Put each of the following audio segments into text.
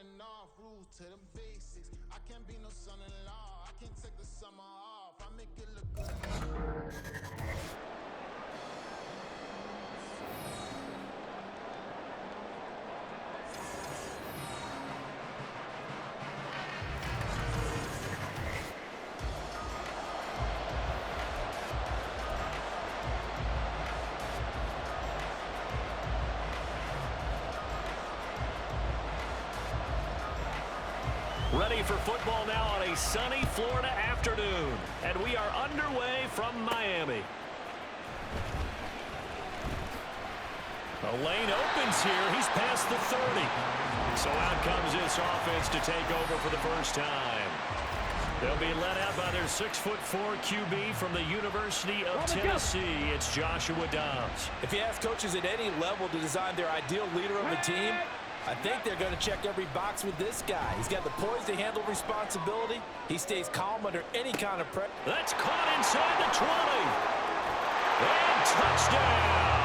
running off rules to the basics. I can't be no son-in-law. I can't take the summer off. I make it look good. Ready for football now on a sunny Florida afternoon. And we are underway from Miami. The lane opens here. He's past the 30. So out comes this offense to take over for the first time. They'll be led out by their 6'4" QB from the University of Tennessee. It's Joshua Dobbs. If you ask coaches at any level to design their ideal leader of a team, I think they're going to check every box with this guy. He's got the poise to handle responsibility. He stays calm under any kind of pressure. That's caught inside the 20. And touchdown.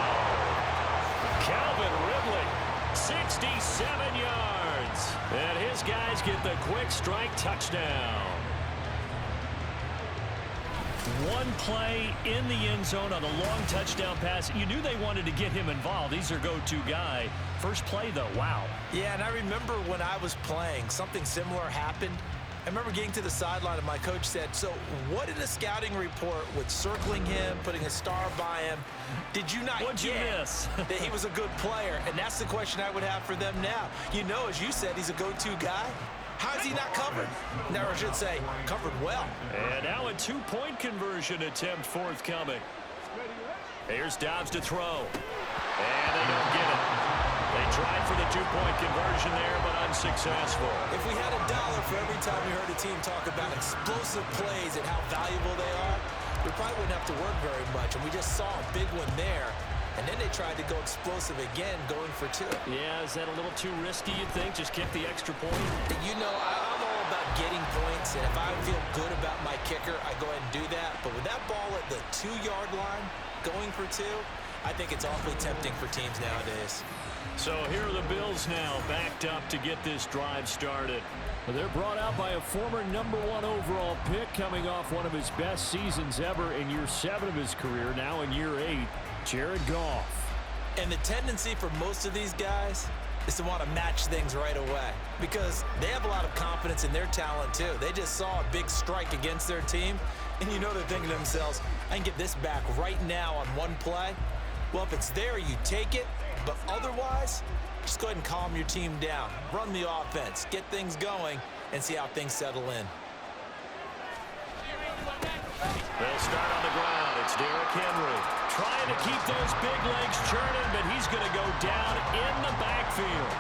Calvin Ridley, 67 yards. And his guys get the quick strike touchdown. One play in the end zone on a long touchdown pass. You knew they wanted to get him involved. He's their go-to guy. First play, though, wow. Yeah, and I remember when I was playing, something similar happened. I remember getting to the sideline, and my coach said, so what in the scouting report with circling him, putting a star by him, did you not What'd you miss? that he was a good player? And that's the question I would have for them now. You know, as you said, he's a go-to guy. How is he not covered? Now, I should say, covered well. And now a two-point conversion attempt forthcoming. Here's Dobbs to throw. And they don't get it. They tried for the two-point conversion there, but unsuccessful. If we had $1 for every time we heard a team talk about explosive plays and how valuable they are, we probably wouldn't have to work very much. And we just saw a big one there. And then they tried to go explosive again, going for two. Yeah, is that a little too risky, you think? Just kick the extra point? You know, I'm all about getting points. And if I feel good about my kicker, I go ahead and do that. But with that ball at the 2-yard line, going for two, I think it's awfully tempting for teams nowadays. So here are the Bills now, backed up to get this drive started. Well, they're brought out by a former #1 overall pick, coming off one of his best seasons ever in year 7 of his career, now in year 8, Jared Goff. And the tendency for most of these guys is to want to match things right away because they have a lot of confidence in their talent too. They just saw a big strike against their team, and you know they're thinking to themselves, I can get this back right now on one play. Well, if it's there, you take it. But otherwise, just go ahead and calm your team down. Run the offense, get things going, and see how things settle in. They'll start on the ground. It's Derrick Henry trying to keep those big legs churning, but he's going to go down in the backfield.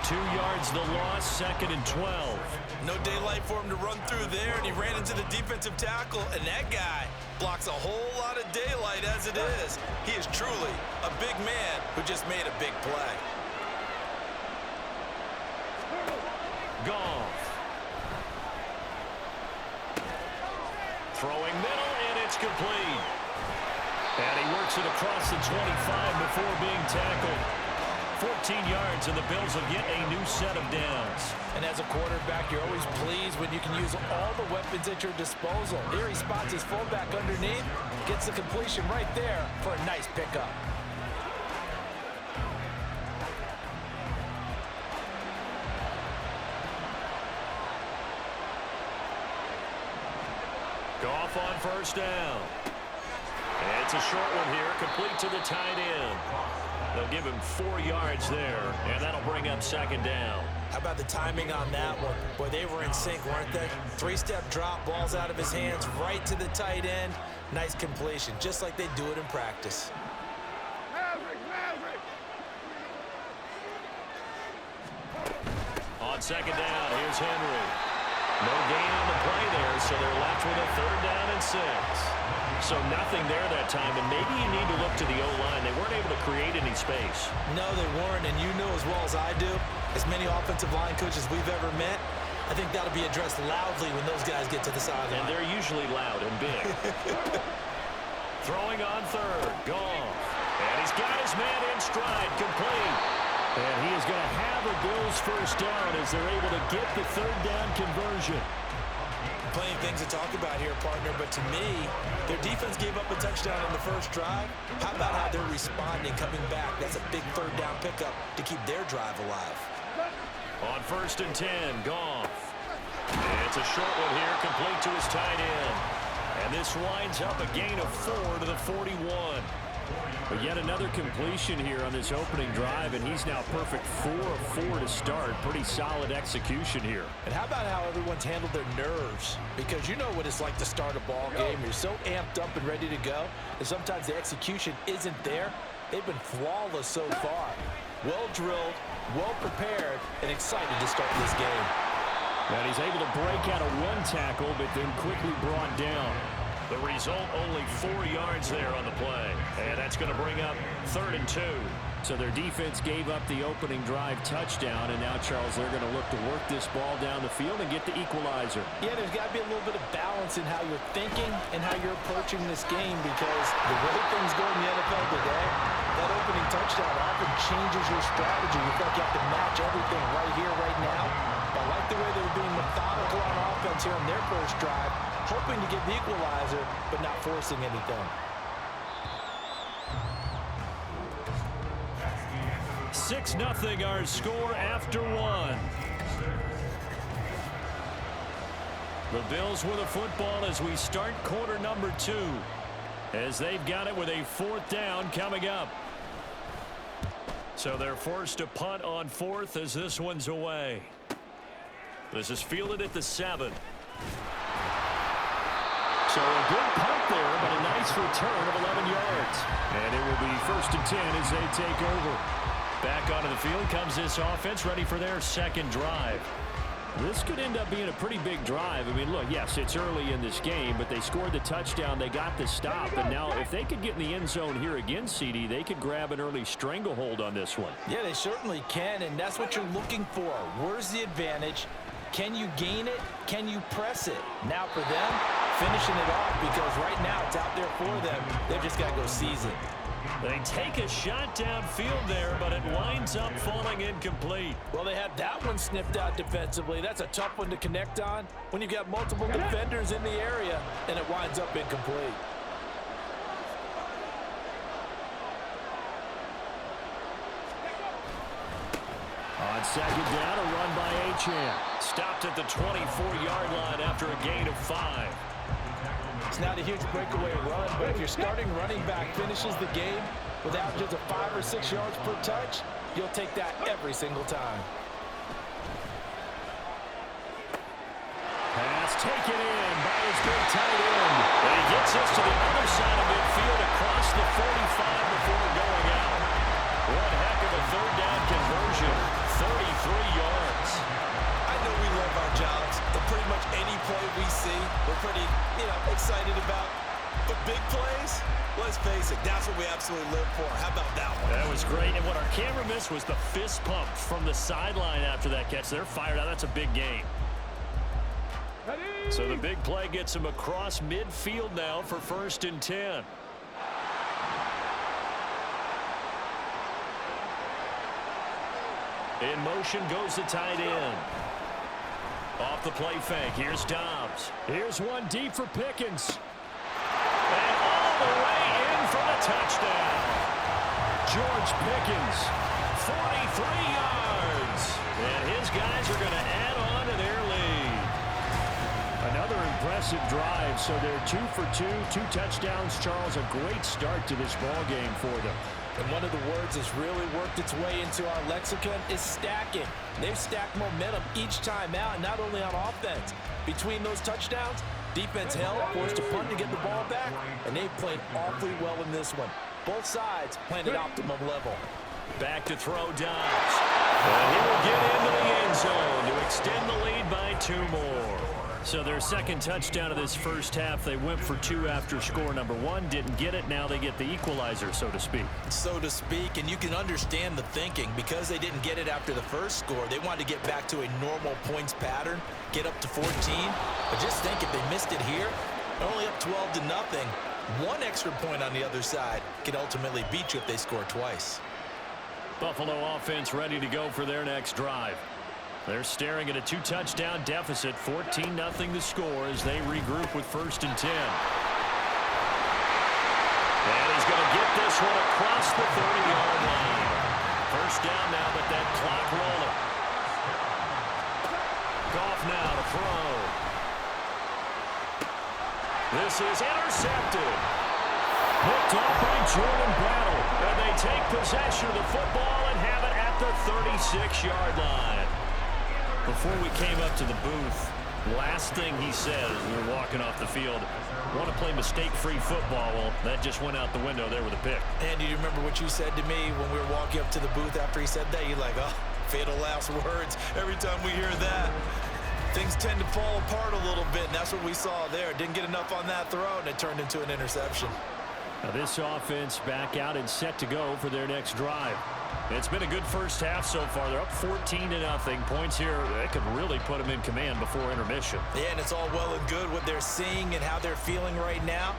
2 yards the loss, 2nd and 12. No daylight for him to run through there, and he ran into the defensive tackle, and that guy blocks a whole lot of daylight as it is. He is truly a big man who just made a big play. Goff. Throwing middle, and it's complete. And he works it across the 25 before being tackled. 14 yards, and the Bills will get a new set of downs. And as a quarterback, you're always pleased when you can use all the weapons at your disposal. Here he spots his fullback underneath, gets the completion right there for a nice pickup. Goff on first down. And it's a short one here, complete to the tight end. They'll give him 4 yards there, and that'll bring up 2nd down. How about the timing on that one? Boy, they were in sync, weren't they? 3-step drop, balls out of his hands, right to the tight end. Nice completion, just like they do it in practice. On 2nd down, here's Henry. No gain on the play there, so they're left with a 3rd down and 6. So nothing there that time, and maybe you need to look to the O-line. They weren't able to create any space. No, they weren't, and you know as well as I do, as many offensive line coaches we've ever met, I think that'll be addressed loudly when those guys get to the sideline. And they're usually loud and big. Throwing on 3rd, Goff. And he's got his man in stride, complete. And he is going to have a Bills first down as they're able to get the third down conversion. Plenty of things to talk about here, partner, but to me, their defense gave up a touchdown on the first drive. How about how they're responding, coming back? That's a big third down pickup to keep their drive alive. On 1st and 10, Goff. It's a short one here, complete to his tight end. And this winds up a gain of 4 to the 41. But yet another completion here on this opening drive, and he's now perfect 4 of 4 to start. Pretty solid execution here. And how about how everyone's handled their nerves? Because you know what it's like to start a ball game. You're so amped up and ready to go, and sometimes the execution isn't there. They've been flawless so far. Well drilled, well prepared, and excited to start this game. And he's able to break out of one tackle, but then quickly brought down. The result, only 4 yards there on the play. And that's going to bring up 3rd and 2. So their defense gave up the opening drive touchdown, and now, Charles, they're going to look to work this ball down the field and get the equalizer. Yeah, there's got to be a little bit of balance in how you're thinking and how you're approaching this game, because the way things go in the NFL today, that opening touchdown often changes your strategy. You feel like you have to match everything right here, right now. I like the way they were being methodical on offense here on their first drive, hoping to get the equalizer, but not forcing anything. 6-0 our score after 1. The Bills with a football as we start quarter number 2, as they've got it with a 4th down coming up. So they're forced to punt on 4th as this one's away. This is fielded at the 7. So a good punt there, but a nice return of 11 yards. And it will be 1st and 10 as they take over. Back onto the field comes this offense, ready for their second drive. This could end up being a pretty big drive. I mean, look, yes, it's early in this game, but they scored the touchdown. They got the stop. And now if they could get in the end zone here again, CD, they could grab an early stranglehold on this one. Yeah, they certainly can, and that's what you're looking for. Where's the advantage? Can you gain it? Can you press it? Now for them, finishing it off, because right now it's out there for them. They've just got to go seize it. They take a shot downfield there, but it winds up falling incomplete. Well, they had that one sniffed out defensively. That's a tough one to connect on when you've got multiple defenders in the area, and it winds up incomplete. On second down, a run by Achane. Stopped at the 24-yard line after a gain of 5. It's not a huge breakaway run, but if your starting running back finishes the game with averages of 5 or 6 yards per touch, you'll take that every single time. Pass taken in by his big tight end. And he gets us to the other side of midfield across the 45 before going out. One heck of a third down conversion, 33 yards. I know we love our jobs, but pretty much any play we see, we're pretty, excited about. But big plays, let's face it, that's what we absolutely live for. How about that one? That was great. And what our camera missed was the fist pump from the sideline after that catch. They're fired out. That's a big game. So the big play gets him across midfield now for 1st and 10. In motion goes the tight end. Off the play fake. Here's Dobbs. Here's one deep for Pickens. And all the way in for the touchdown. George Pickens, 43 yards. And his guys are going to add on to their lead. Another impressive drive. So they're 2 for 2, 2 touchdowns. Charles, a great start to this ball game for them. And one of the words that's really worked its way into our lexicon is stacking. They've stacked momentum each time out, and not only on offense. Between those touchdowns, defense held, forced a punt to get the ball back, and they've played awfully well in this one. Both sides playing at optimum level. Back to throw Dobbs. And he will get into the end zone to extend the lead by 2 more. So their second touchdown of this first half, they went for 2 after score number 1. Didn't get it. Now they get the equalizer, so to speak. So to speak, and you can understand the thinking. Because they didn't get it after the first score, they wanted to get back to a normal points pattern, get up to 14. But just think, if they missed it here, they're only up 12-0. 1 extra point on the other side could ultimately beat you if they score twice. Buffalo offense ready to go for their next drive. They're staring at a 2-touchdown deficit, 14-0 the score as they regroup with 1st and 10. And he's going to get this one across the 30-yard line. First down now, but that clock rolling. Goff now to throw. This is intercepted. Picked off by Jordan Battle. And they take possession of the football and have it at the 36-yard line. Before we came up to the booth, last thing he said as we were walking off the field, want to play mistake-free football. Well, that just went out the window there with a pick. And do you remember what you said to me when we were walking up to the booth after he said that? You're like, oh, fatal last words. Every time we hear that, things tend to fall apart a little bit, and that's what we saw there. Didn't get enough on that throw, and it turned into an interception. Now this offense back out and set to go for their next drive. It's been a good first half so far. They're up 14-0. Points here, they could really put them in command before intermission. Yeah, and it's all well and good what they're seeing and how they're feeling right now.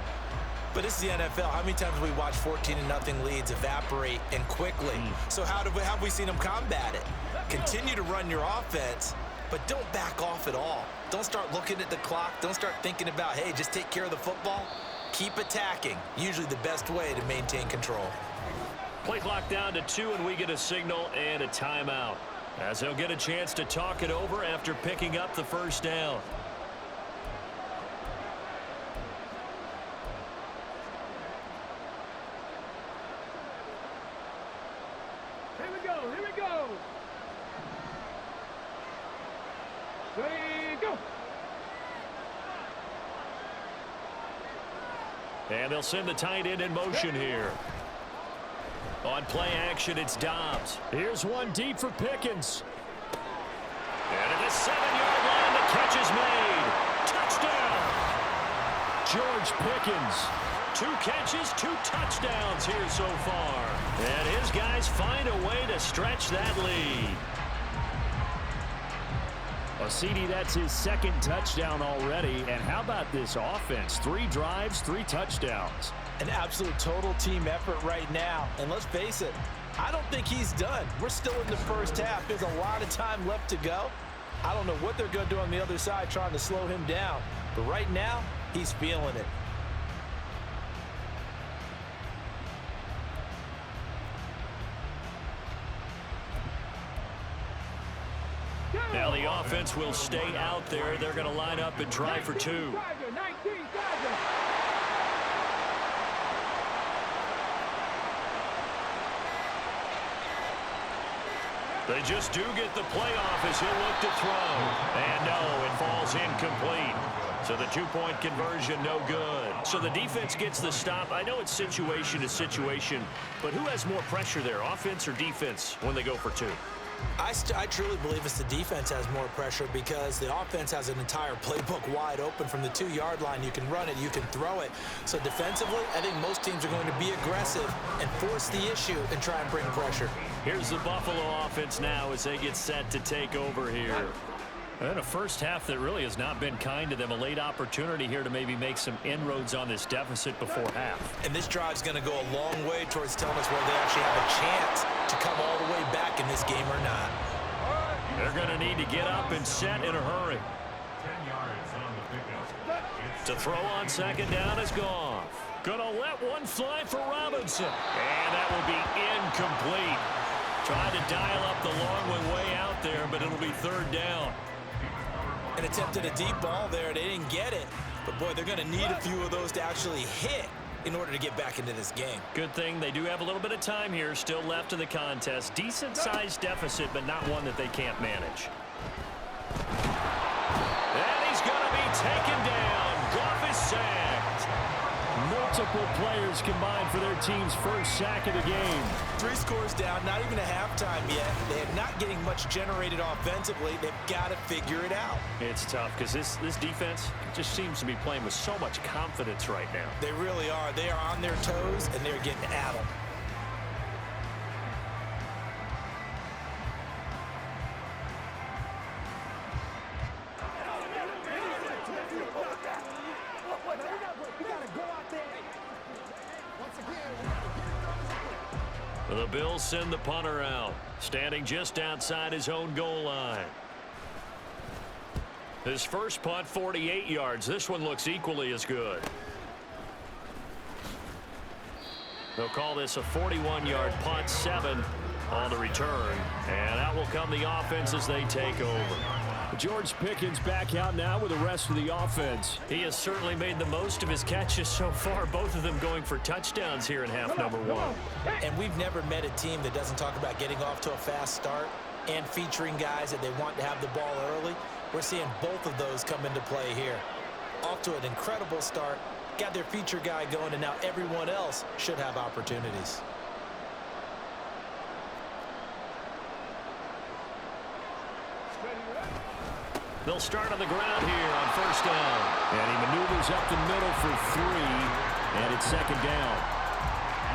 But this is the NFL. How many times have we watched 14-0 leads evaporate and quickly? So have we seen them combat it? Continue to run your offense, but don't back off at all. Don't start looking at the clock. Don't start thinking about, hey, just take care of the football. Keep attacking. Usually the best way to maintain control. Play clock down to 2, and we get a signal and a timeout, as they'll get a chance to talk it over after picking up the first down. Here we go, here we go. Ready, go. And they'll send the tight end in motion here. On play action, it's Dobbs. Here's one deep for Pickens. And at the 7-yard line, the catch is made. Touchdown! George Pickens. 2 catches, 2 touchdowns here so far. And his guys find a way to stretch that lead. Well, CD, that's his 2nd touchdown already. And how about this offense? 3 drives, 3 touchdowns. An absolute total team effort right now. And let's face it, I don't think he's done. We're still in the first half. There's a lot of time left to go. I don't know what they're going to do on the other side trying to slow him down. But right now, he's feeling it. Now the offense will stay out there. They're going to line up and try for 2. They just do get the playoff as he'll look to throw. And no, it falls incomplete. So the 2-point conversion, no good. So the defense gets the stop. I know it's situation to situation, but who has more pressure there, offense or defense, when they go for 2? I truly believe it's the defense has more pressure because the offense has an entire playbook wide open from the 2-yard line. You can run it, you can throw it. So defensively, I think most teams are going to be aggressive and force the issue and try and bring pressure. Here's the Buffalo offense now as they get set to take over here. And a first half that really has not been kind to them. A late opportunity here to maybe make some inroads on this deficit before half. And this drive's going to go a long way towards telling us whether they actually have a chance to come all the way back in this game or not. They're going to need to get up and set in a hurry. To throw on 2nd down is Goff. Going to let one fly for Robinson. And that will be incomplete. Tried to dial up the long one way out there, but it'll be 3rd down. And attempted a deep ball there. They didn't get it. But, boy, they're going to need a few of those to actually hit in order to get back into this game. Good thing they do have a little bit of time here still left in the contest. Decent-sized deficit, but not one that they can't manage. And he's going to be taken down. Goff is sacked. Multiple players combined for their team's first sack of the game. 3 scores down, not even a halftime yet. They're not getting much generated offensively. They've got to figure it out. It's tough because this defense just seems to be playing with so much confidence right now. They really are. They are on their toes, and they're getting at them. The Bills send the punter out, standing just outside his own goal line. His first punt, 48 yards. This one looks equally as good. They'll call this a 41-yard punt, 7 on the return. And out will come the offense as they take over. George Pickens back out now with the rest of the offense. He has certainly made the most of his catches so far, both of them going for touchdowns here in half number 1. And we've never met a team that doesn't talk about getting off to a fast start and featuring guys that they want to have the ball early. We're seeing both of those come into play here. Off to an incredible start, got their feature guy going, and now everyone else should have opportunities. They'll start on the ground here on first down. And he maneuvers up the middle for 3, and it's second down.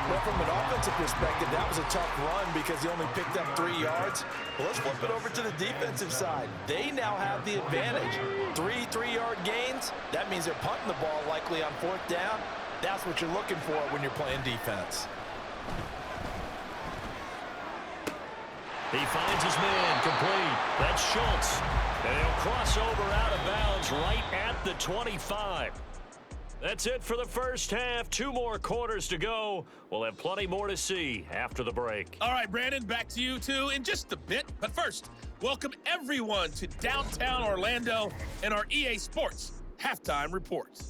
Well, from an offensive perspective, that was a tough run because he only picked up 3 yards. Well, let's flip it over to the defensive side. They now have the advantage. 3 3-yard gains. That means they're punting the ball likely on fourth down. That's what you're looking for when you're playing defense. He finds his man complete. That's Schultz. And he'll cross over out of bounds right at the 25. That's it for the first half. 2 more quarters to go. We'll have plenty more to see after the break. All right, Brandon, back to you two in just a bit. But first, welcome everyone to downtown Orlando and our EA Sports Halftime Report.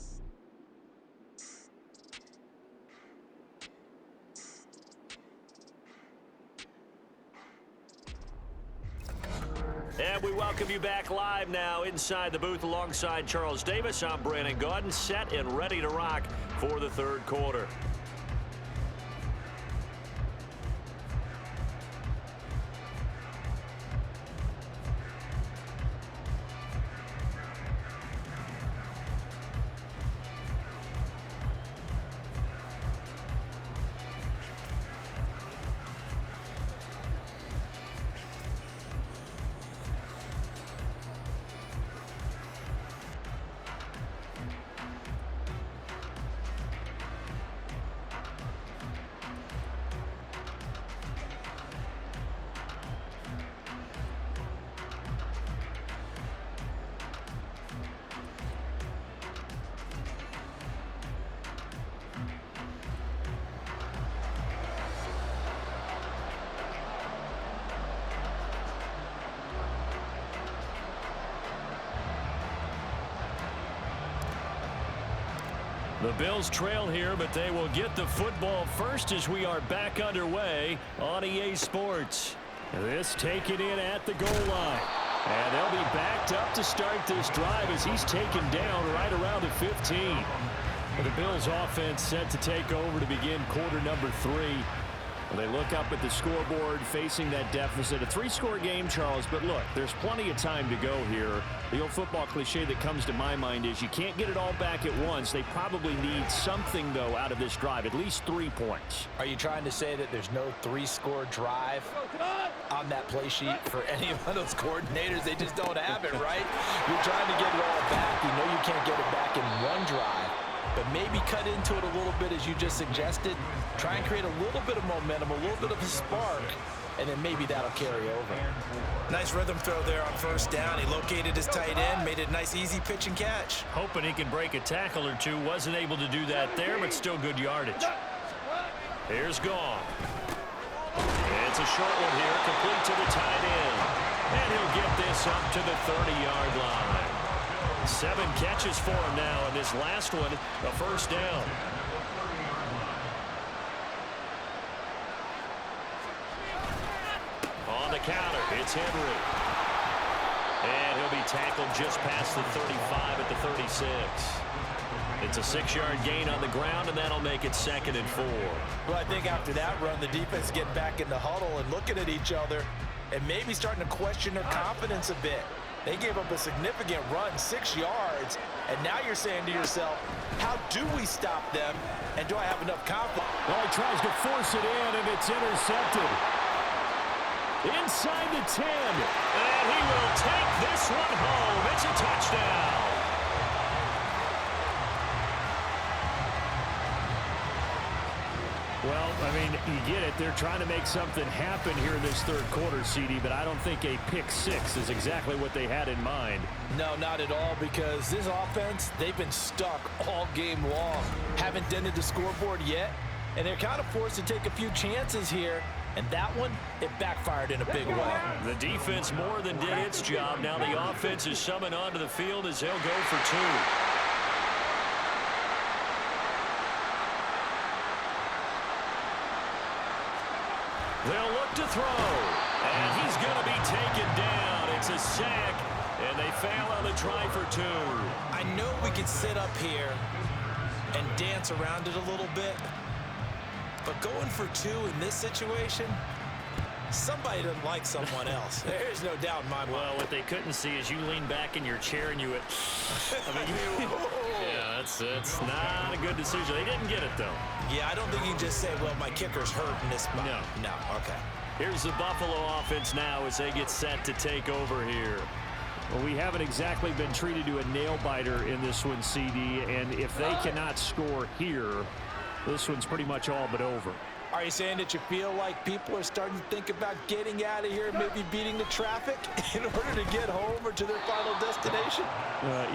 And we welcome you back live now inside the booth alongside Charles Davis. I'm Brandon Gaudin, set and ready to rock for the third quarter. The Bills trail here, but they will get the football first as we are back underway on EA Sports. This taken in at the goal line. And they'll be backed up to start this drive as he's taken down right around the 15. The Bills offense set to take over to begin quarter number 3. They look up at the scoreboard facing that deficit. A 3-score game, Charles, but look, there's plenty of time to go here. The old football cliche that comes to my mind is you can't get it all back at once. They probably need something, though, out of this drive, at least 3 points. Are you trying to say that there's no 3-score drive on that play sheet for any of those coordinators? They just don't have it, right? You're trying to get it all back. You know you can't get it back in one drive. But maybe cut into it a little bit as you just suggested. Try and create a little bit of momentum, a little bit of a spark, and then maybe that'll carry over. Nice rhythm throw there on first down. He located his tight end, made it a nice easy pitch and catch. Hoping he can break a tackle or two. Wasn't able to do that there, but still good yardage. Here's Gone. It's a short one here, complete to the tight end. And he'll get this up to the 30-yard line. 7 catches for him now, and this last one, a first down. On the counter, it's Henry. And he'll be tackled just past the 35 at the 36. It's a 6-yard gain on the ground, and that'll make it 2nd and 4. Well, I think after that run, the defense getting back in the huddle and looking at each other and maybe starting to question their confidence a bit. They gave up a significant run, 6 yards, and now you're saying to yourself, how do we stop them, and do I have enough confidence? Well, he tries to force it in, and it's intercepted. Inside the 10. And he will take this one home. It's a touchdown. Well, I mean, you get it. They're trying to make something happen here in this third quarter, CD, but I don't think a pick six is exactly what they had in mind. No, not at all, because this offense, they've been stuck all game long. Haven't dented the scoreboard yet, and they're kind of forced to take a few chances here. And that one, it backfired in a big way. The defense more than did its job. Now the offense is summoned onto the field as they'll go for two. They'll look to throw. And he's going to be taken down. It's a sack, and they fail on the try for two. I know we could sit up here and dance around it a little bit, but going for two in this situation, somebody doesn't like someone else. There's no doubt in my mind. Well, what they couldn't see is you lean back in your chair and you went, yeah, that's not a good decision. They didn't get it, though. Yeah, I don't think you can just say, well, my kicker's hurt in this spot. No, okay. Here's the Buffalo offense now as they get set to take over here. Well, we haven't exactly been treated to a nail-biter in this one, CD, and if they cannot score here, this one's pretty much all but over. Are you saying that you feel like people are starting to think about getting out of here and maybe beating the traffic in order to get home or to their final destination?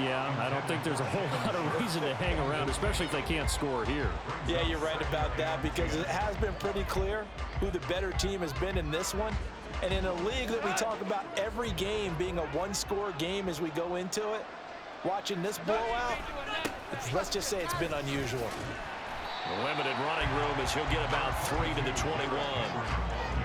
Yeah, I don't think there's a whole lot of reason to hang around, especially if they can't score here. Yeah, you're right about that, because it has been pretty clear who the better team has been in this one. And in a league that we talk about every game being a one-score game as we go into it, watching this blowout, let's just say it's been unusual. Limited running room as he'll get about 3 to the 21.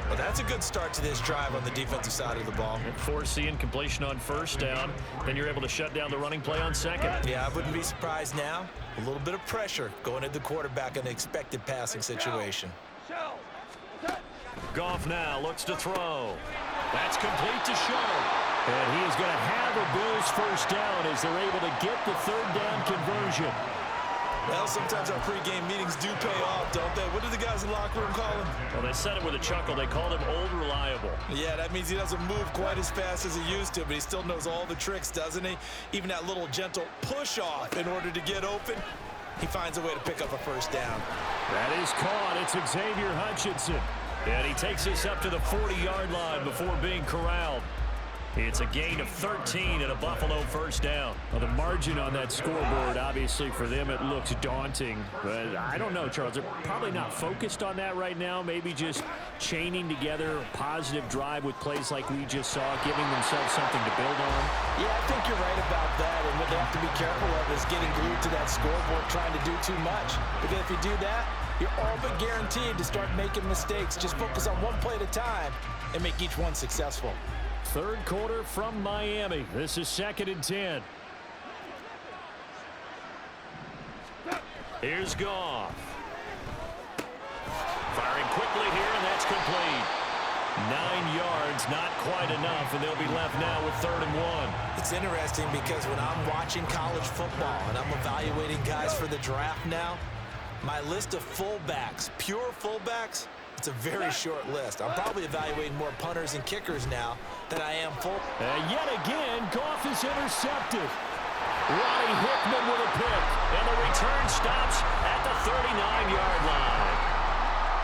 Well, that's a good start to this drive on the defensive side of the ball. Forcing incompletion on first down. Then you're able to shut down the running play on second. Yeah, I wouldn't be surprised now. A little bit of pressure going at the quarterback in an expected passing situation. Goff now looks to throw. That's complete to Show. And he is going to have a Bills first down as they're able to get the third down conversion. Well, sometimes our pregame meetings do pay off, don't they? What do the guys in the locker room call him? Well, they said it with a chuckle. They called him Old Reliable. Yeah, that means he doesn't move quite as fast as he used to, but he still knows all the tricks, doesn't he? Even that little gentle push-off in order to get open, he finds a way to pick up a first down. That is caught. It's Xavier Hutchinson. And he takes us up to the 40-yard line before being corralled. It's a gain of 13 and a Buffalo first down. Well, the margin on that scoreboard, obviously, for them, it looks daunting. But I don't know, Charles. They're probably not focused on that right now. Maybe just chaining together a positive drive with plays like we just saw, giving themselves something to build on. Yeah, I think you're right about that. And what they have to be careful of is getting glued to that scoreboard, trying to do too much. Because if you do that, you're all but guaranteed to start making mistakes. Just focus on one play at a time and make each one successful. Third quarter from Miami. This is 2nd and 10. Here's Goff. Firing quickly here, and that's complete. 9 yards, not quite enough, and they'll be left now with 3rd and 1. It's interesting because when I'm watching college football and I'm evaluating guys for the draft now, my list of fullbacks, pure fullbacks, it's a very short list. I'm probably evaluating more punters and kickers now than I am full. And yet again, Goff is intercepted. Ronnie Hickman with a pick. And the return stops at the 39-yard line.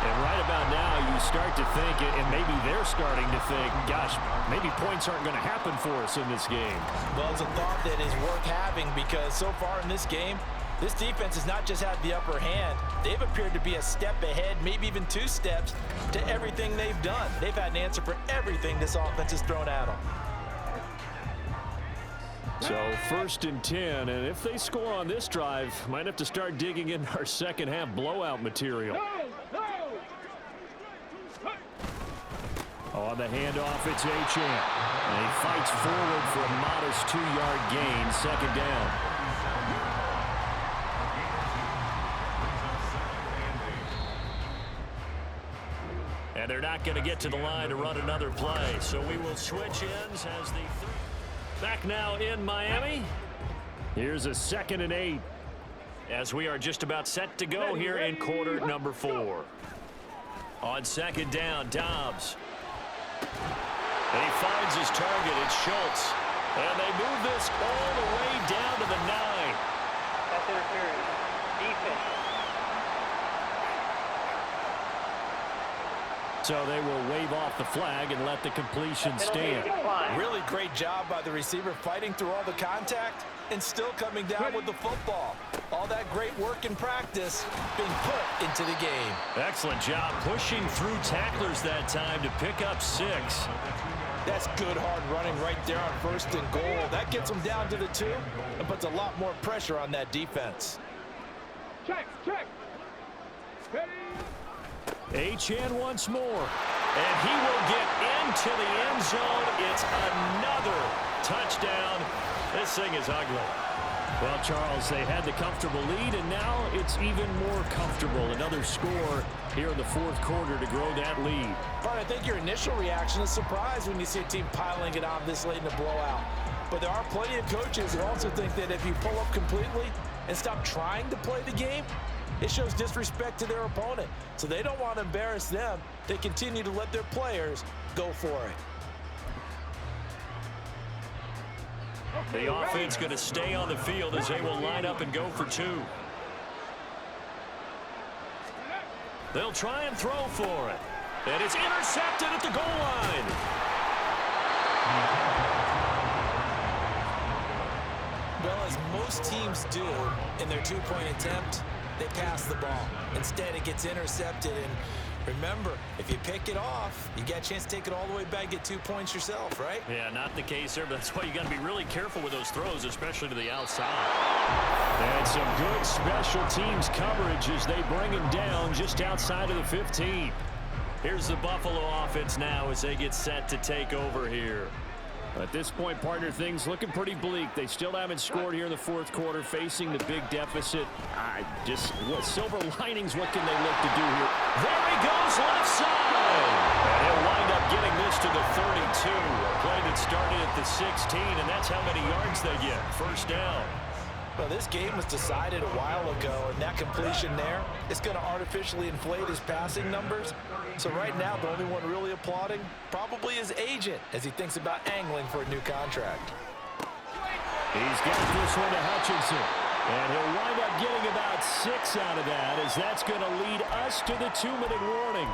And right about now, you start to think, and maybe they're starting to think, gosh, maybe points aren't going to happen for us in this game. Well, it's a thought that is worth having because so far in this game, this defense has not just had the upper hand. They've appeared to be a step ahead, maybe even 2 steps, to everything they've done. They've had an answer for everything this offense has thrown at them. So 1st and 10, and if they score on this drive, might have to start digging in our second half blowout material. On the handoff, it's Achane. And he fights forward for a modest 2-yard gain, 2nd down. And they're not going to get to the line to run another play. So we will switch ends as the back now in Miami. Here's a 2nd and 8. As we are just about set to go here in quarter number 4. On 2nd down, Dobbs. And he finds his target. It's Schultz. And they move this all the way down to the 9. That's interference. Defense. So they will wave off the flag and let the completion stand. Really great job by the receiver fighting through all the contact and still coming down with the football. All that great work in practice being put into the game. Excellent job pushing through tacklers that time to pick up 6. That's good hard running right there on 1st and goal. That gets them down to the 2 and puts a lot more pressure on that defense. Check. Ready. Achane once more. And he will get into the end zone. It's another touchdown. This thing is ugly. Well, Charles, they had the comfortable lead, and now it's even more comfortable. Another score here in the 4th quarter to grow that lead. But I think your initial reaction is surprise when you see a team piling it on this late in the blowout. But there are plenty of coaches who also think that if you pull up completely and stop trying to play the game, it shows disrespect to their opponent. So they don't want to embarrass them. They continue to let their players go for it. The offense going to stay on the field as they will line up and go for 2. They'll try and throw for it. And it's intercepted at the goal line. Well, as most teams do in their 2-point attempt, they pass the ball. Instead, it gets intercepted. And remember, if you pick it off, you get a chance to take it all the way back, get 2 points yourself, right? Yeah, not the case there, but that's why you got to be really careful with those throws, especially to the outside. And some good special teams coverage as they bring him down just outside of the 15. Here's the Buffalo offense now as they get set to take over here. At this point, partner, things looking pretty bleak. They still haven't scored here in the 4th quarter, facing the big deficit. What silver linings, what can they look to do here? There he goes, left side. And he'll wind up getting this to the 32. A play that started at the 16, and that's how many yards they get. 1st down. Well, this game was decided a while ago, and that completion there is going to artificially inflate his passing numbers. So right now, the only one really applauding probably his agent as he thinks about angling for a new contract. He's got this one to Hutchinson. And he'll wind up getting about 6 out of that, as that's going to lead us to the 2-minute warning.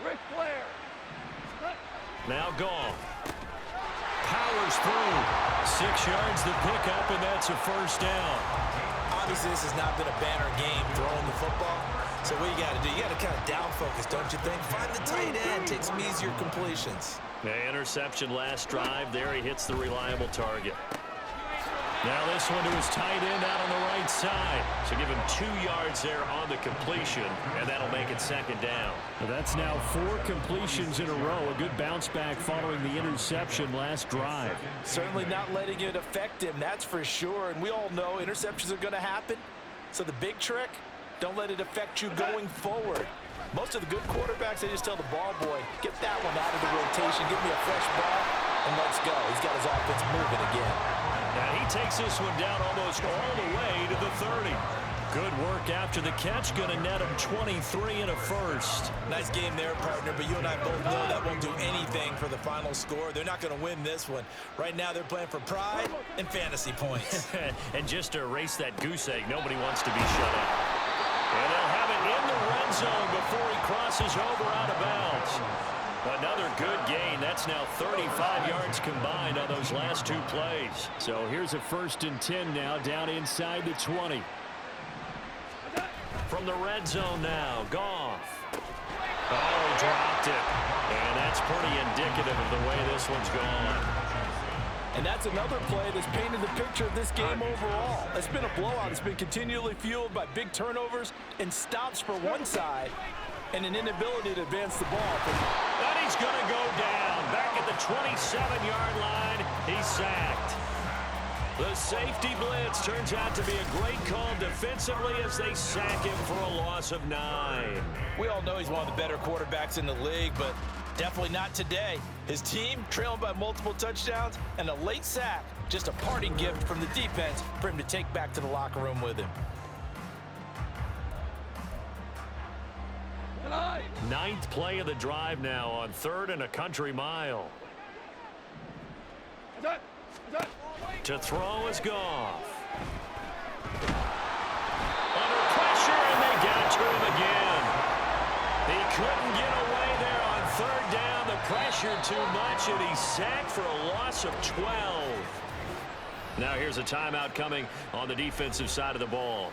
Ric Flair. Now gone. Powers through. 6 yards the pickup, and that's a 1st down. Obviously, this has not been a banner game throwing the football. So what you got to do, you got to kind of down focus, don't you think? Find the tight end, take some easier completions. Interception last drive. There he hits the reliable target. Now this one to his tight end out on the right side. So give him 2 yards there on the completion, and that'll make it 2nd down. Well, that's now 4 completions in a row. A good bounce back following the interception last drive. Certainly not letting it affect him, that's for sure. And we all know interceptions are going to happen. So the big trick, don't let it affect you going forward. Most of the good quarterbacks, they just tell the ball boy, get that one out of the rotation, give me a fresh ball, and let's go. He's got his offense moving again. Now he takes this one down almost all the way to the 30. Good work after the catch. Going to net him 23 and a 1st. Nice game there, partner, but you and I both know that won't do anything for the final score. They're not going to win this one. Right now they're playing for pride and fantasy points. And just to erase that goose egg, nobody wants to be shut out. And they'll have it in the red zone before he crosses over out of bounds. Another good gain. That's now 35 yards combined on those last 2 plays. So here's a 1st and 10 now, down inside the 20. From the red zone now, Goff. Oh, dropped it. And that's pretty indicative of the way this one's gone. And that's another play that's painted the picture of this game overall. It's been a blowout. It's been continually fueled by big turnovers and stops for one side and an inability to advance the ball. And he's going to go down. Back at the 27-yard line, he's sacked. The safety blitz turns out to be a great call defensively as they sack him for a loss of 9. We all know he's one of the better quarterbacks in the league, but definitely not today. His team trailing by multiple touchdowns and a late sack. Just a parting gift from the defense for him to take back to the locker room with him. 9th play of the drive now on 3rd and a country mile. To throw is Goff. to him again. He couldn't get away there on third down. The pressure too much, and he's sacked for a loss of 12. Now here's a timeout coming on the defensive side of the ball.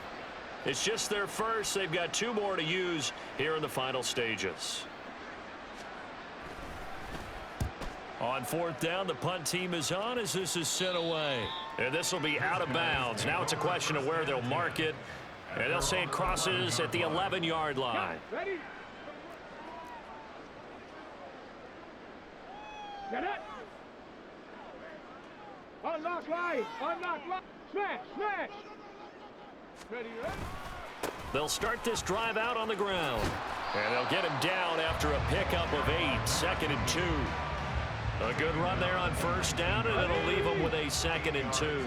It's just their first. They've got 2 more to use here in the final stages. On fourth down, the punt team is on as this is sent away. And this will be out of bounds. Now it's a question of where they'll mark it. And they'll say it crosses at the 11-yard line. Ready? Get it. Unlock line. Unlock line. Smash. Smash. Ready, ready? They'll start this drive out on the ground. And they'll get him down after a pickup of 8. 2nd and 2. A good run there on first down, and it'll leave them with a 2nd and 2.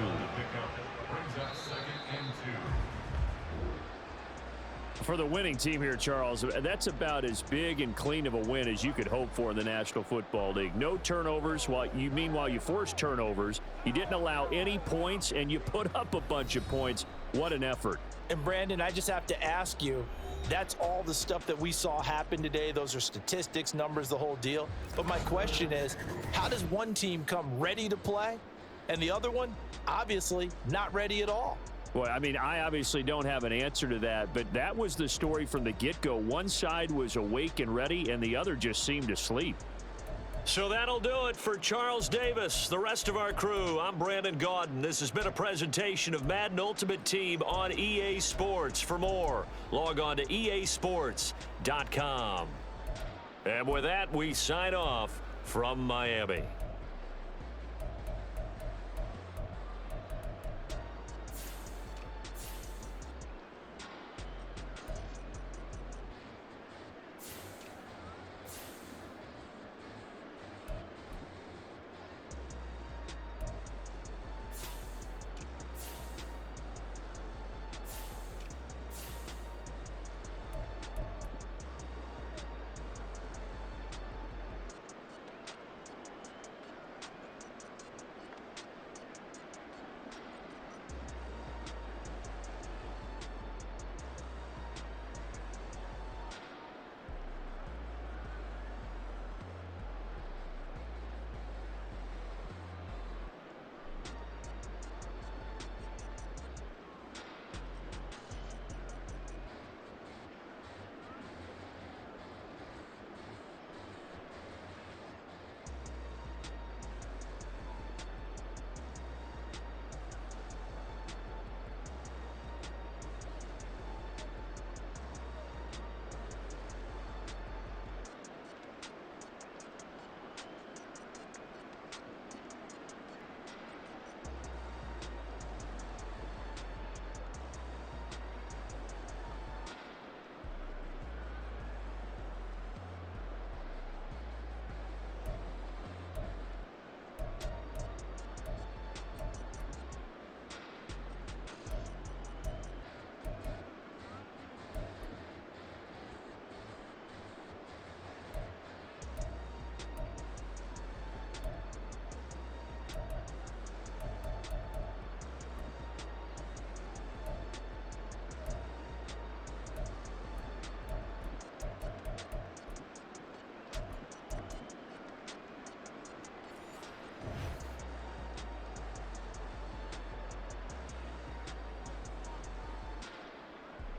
For the winning team here, Charles, that's about as big and clean of a win as you could hope for in the National Football League. No turnovers. Meanwhile, you forced turnovers. You didn't allow any points, and you put up a bunch of points. What an effort. And, Brandon, I just have to ask you, that's all the stuff that we saw happen today. Those are statistics, numbers, the whole deal. But my question is, how does one team come ready to play, and the other one, obviously, not ready at all? Well, I mean, I obviously don't have an answer to that, but that was the story from the get-go. One side was awake and ready, and the other just seemed to sleep. So that'll do it for Charles Davis, the rest of our crew. I'm Brandon Gaudin. This has been a presentation of Madden Ultimate Team on EA Sports. For more, log on to easports.com. And with that, we sign off from Miami.